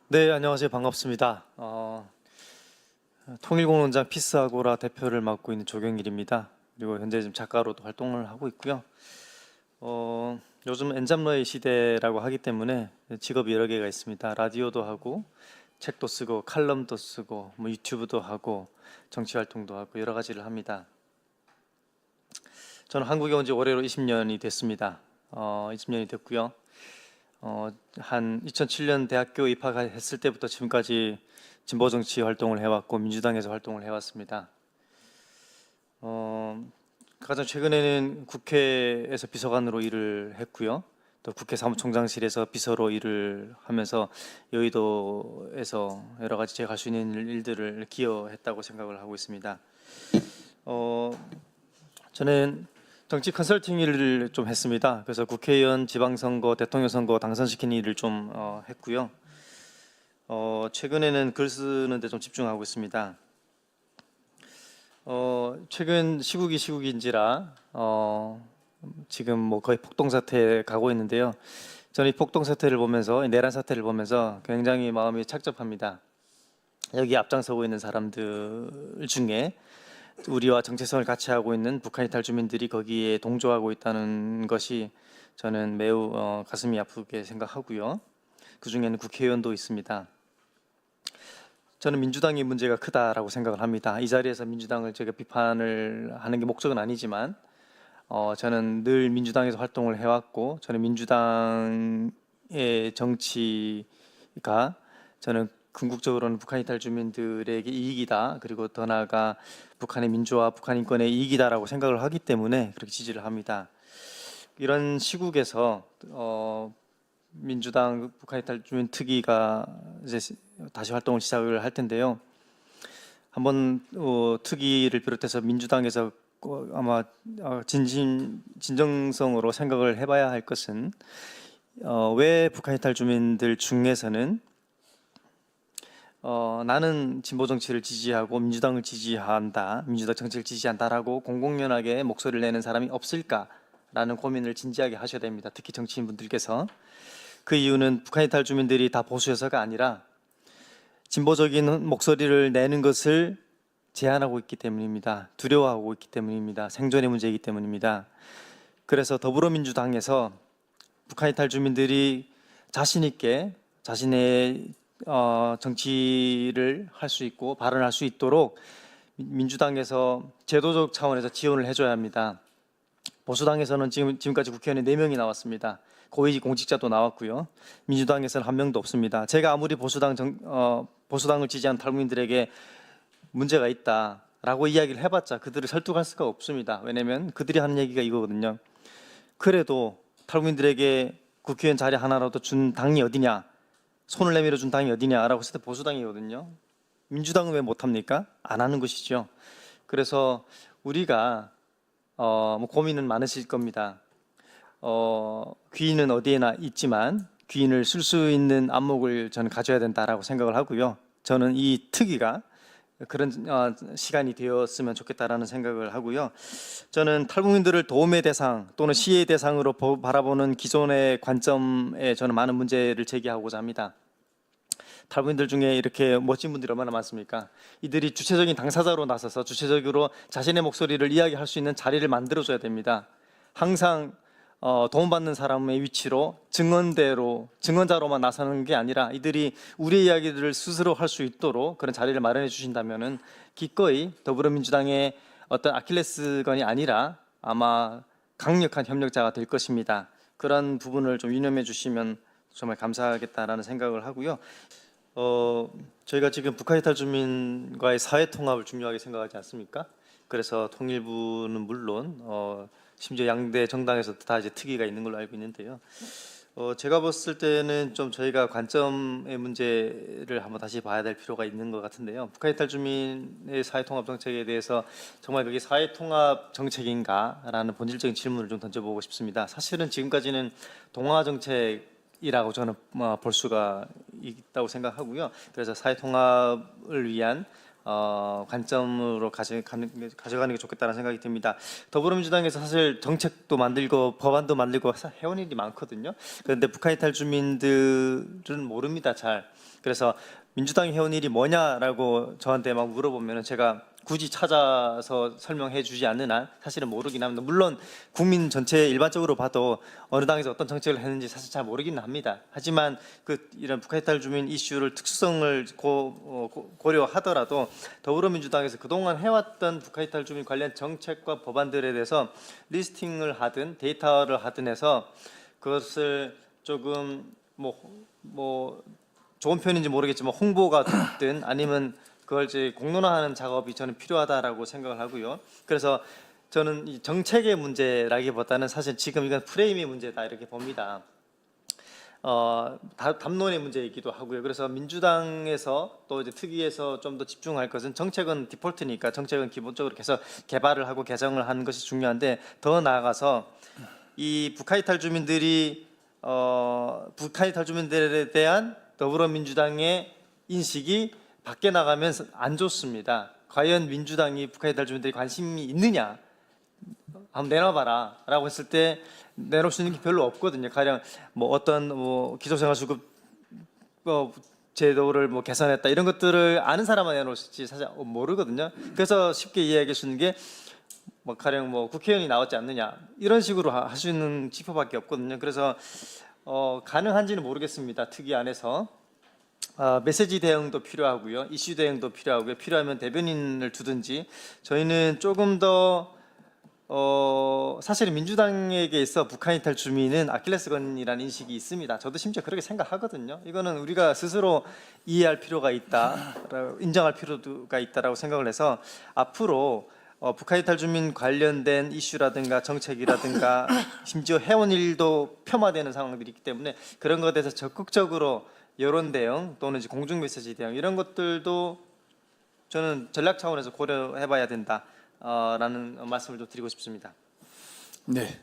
네, 안녕하세요. 반갑습니다. 통일공론장 피스아고라 대표를 맡고 있는 조경일입니다. 그리고 현재 지금 작가로도 활동을 하고 있고요. 요즘 엔잡러의 시대라고 하기 때문에 직업이 여러 개가 있습니다. 라디오도 하고, 책도 쓰고, 칼럼도 쓰고, 뭐 유튜브도 하고, 정치 활동도 하고 여러 가지를 합니다. 저는 한국에 온 지 올해로 20년이 됐습니다. 20년이 됐고요. 한 2007년 대학교 입학했을 때부터 지금까지 진보 정치 활동을 해왔고 민주당에서 활동을 해왔습니다. 가장 최근에는 국회에서 비서관으로 일을 했고요. 또 국회 사무총장실에서 비서로 일을 하면서 여의도에서 여러 가지 제가 할 수 있는 일들을 기여했다고 생각을 하고 있습니다. 저는 정치 컨설팅 일을 좀 했습니다. 그래서 국회의원, 지방선거, 대통령 선거 당선시키는 일을 좀 했고요. 최근에는 글 쓰는 데 좀 집중하고 있습니다. 최근 시국인지라 지금 뭐 거의 폭동 사태에 가고 있는데요. 저는 이 폭동 사태를 보면서, 내란 사태를 보면서 굉장히 마음이 착잡합니다. 여기 앞장서고 있는 사람들 중에 우리와 정체성을 같이 하고 있는 북한 이탈 주민들이 거기에 동조하고 있다는 것이 저는 매우 가슴이 아프게 생각하고요. 그 중에는 국회의원도 있습니다. 저는 민주당의 문제가 크다라고 생각을 합니다. 이 자리에서 민주당을 제가 비판을 하는 게 목적은 아니지만 저는 늘 민주당에서 활동을 해왔고 저는 민주당의 정치가 저는 궁극적으로는 북한 이탈 주민들에게 이익이다. 그리고 더 나아가 북한의 민주화, 북한 인권의 이익이다라고 생각을 하기 때문에 그렇게 지지를 합니다. 이런 시국에서 민주당 북한 이탈 주민 특위가 이제 다시 활동을 시작을 할 텐데요. 한번 특위를 비롯해서 민주당에서 아마 진정성으로 생각을 해봐야 할 것은 왜 북한 이탈 주민들 중에서는 나는 진보 정치를 지지하고 민주당을 지지한다, 민주당 정치를 지지한다라고 공공연하게 목소리를 내는 사람이 없을까라는 고민을 진지하게 하셔야 됩니다. 특히 정치인분들께서. 그 이유는 북한 이탈 주민들이 다 보수여서가 아니라 진보적인 목소리를 내는 것을 제한하고 있기 때문입니다. 두려워하고 있기 때문입니다. 생존의 문제이기 때문입니다. 그래서 더불어민주당에서 북한 이탈 주민들이 자신 있게 자신의 정치를 할 수 있고 발언할 수 있도록 민주당에서 제도적 차원에서 지원을 해줘야 합니다. 보수당에서는 지금까지 국회의원이 4명이 나왔습니다. 고위 공직자도 나왔고요. 민주당에서는 1명도 없습니다. 제가 아무리 보수당을 지지한 탈북민들에게 문제가 있다라고 이야기를 해봤자 그들을 설득할 수가 없습니다. 왜냐하면 그들이 하는 얘기가 이거거든요. 그래도 탈북민들에게 국회의원 자리 하나라도 준 당이 어디냐, 손을 내밀어 준 당이 어디냐라고 했을 때 보수당이거든요. 민주당은 왜 못합니까? 안 하는 것이죠. 그래서 우리가 뭐 고민은 많으실 겁니다. 귀인은 어디에나 있지만 귀인을 쓸 수 있는 안목을 저는 가져야 된다라고 생각을 하고요. 저는 이 특위가 그런 시간이 되었으면 좋겠다라는 생각을 하고요. 저는 탈북민들을 도움의 대상 또는 시혜의 대상으로 바라보는 기존의 관점에 저는 많은 문제를 제기하고자 합니다. 탈북민들 중에 이렇게 멋진 분들이 얼마나 많습니까? 이들이 주체적인 당사자로 나서서 주체적으로 자신의 목소리를 이야기할 수 있는 자리를 만들어줘야 됩니다. 항상 도움받는 사람의 위치로 증언자로만 나서는 게 아니라 이들이 우리의 이야기들을 스스로 할 수 있도록 그런 자리를 마련해 주신다면은 기꺼이 더불어민주당의 어떤 아킬레스건이 아니라 아마 강력한 협력자가 될 것입니다. 그런 부분을 좀 유념해 주시면 정말 감사하겠다라는 생각을 하고요. 저희가 지금 북한 이탈 주민과의 사회 통합을 중요하게 생각하지 않습니까? 그래서 통일부는 물론 심지어 양대 정당에서 다 이제 특위가 있는 걸로 알고 있는데요. 제가 봤을 때는 좀 저희가 관점의 문제를 한번 다시 봐야 될 필요가 있는 것 같은데요. 북한 이탈 주민의 사회 통합 정책에 대해서 정말 그게 사회 통합 정책인가라는 본질적인 질문을 좀 던져보고 싶습니다. 사실은 지금까지는 동화 정책이라고 저는 볼 수가 있다고 생각하고요. 그래서 사회 통합을 위한 관점으로 가져가는 게 좋겠다는 생각이 듭니다. 더불어민주당에서 사실 정책도 만들고 법안도 만들고 해온 일이 많거든요. 그런데 북한 이탈 주민들은 모릅니다, 잘. 그래서 민주당이 해온 일이 뭐냐라고 저한테 막 물어보면 제가 굳이 찾아서 설명해 주지 않는 한 사실은 모르긴 합니다. 물론 국민 전체 일반적으로 봐도 어느 당에서 어떤 정책을 했는지 사실 잘 모르긴 합니다. 하지만 이런 북한 이탈 주민 이슈를 특수성을 고려하더라도 더불어민주당에서 그동안 해왔던 북한 이탈 주민 관련 정책과 법안들에 대해서 리스팅을 하든 데이터를 하든 해서 그것을 조금 뭐 좋은 표현인지 모르겠지만 홍보가 됐든 아니면 그걸 이제 공론화하는 작업이 저는 필요하다라고 생각을 하고요. 그래서 저는 이 정책의 문제라기보다는 사실 지금 이건 프레임의 문제다 이렇게 봅니다. 담론의 문제이기도 하고요. 그래서 민주당에서 또 이제 특위에서 좀 더 집중할 것은 정책은 디폴트니까 정책은 기본적으로 계속 개발을 하고 개정을 하는 것이 중요한데 더 나아가서 이 북한 이탈 주민들이 북한 이탈 주민들에 대한 더불어민주당의 인식이 밖에 나가면 안 좋습니다. 과연 민주당이 북한 이탈 주민들이 관심이 있느냐? 한번 내놔봐라 라고 했을 때 내놓을 수 있는 게 별로 없거든요. 가령 뭐 어떤 기초생활수급 제도를 개선했다 이런 것들을 아는 사람만 내놓을 수 있지 사실 모르거든요. 그래서 쉽게 이야기할 수 있는 게 가령 국회의원이 나왔지 않느냐 이런 식으로 할 수 있는 지표밖에 없거든요. 그래서 가능한지는 모르겠습니다. 특위 안에서 메시지 대응도 필요하고요, 이슈 대응도 필요하고요. 필요하면 대변인을 두든지 저희는 조금 더 사실은 민주당에게 있어 북한 이탈 주민은 아킬레스건이라는 인식이 있습니다. 저도 심지어 그렇게 생각하거든요. 이거는 우리가 스스로 이해할 필요가 있다, 인정할 필요가 있다라고 생각을 해서 앞으로 북한 이탈 주민 관련된 이슈라든가 정책이라든가 심지어 해온 일도 폄하되는 상황들이 있기 때문에 그런 것에 대해서 적극적으로 여론 대응 또는 이제 공중 메시지 대응 이런 것들도 저는 전략 차원에서 고려해봐야 된다라는 말씀을 좀 드리고 싶습니다. 네.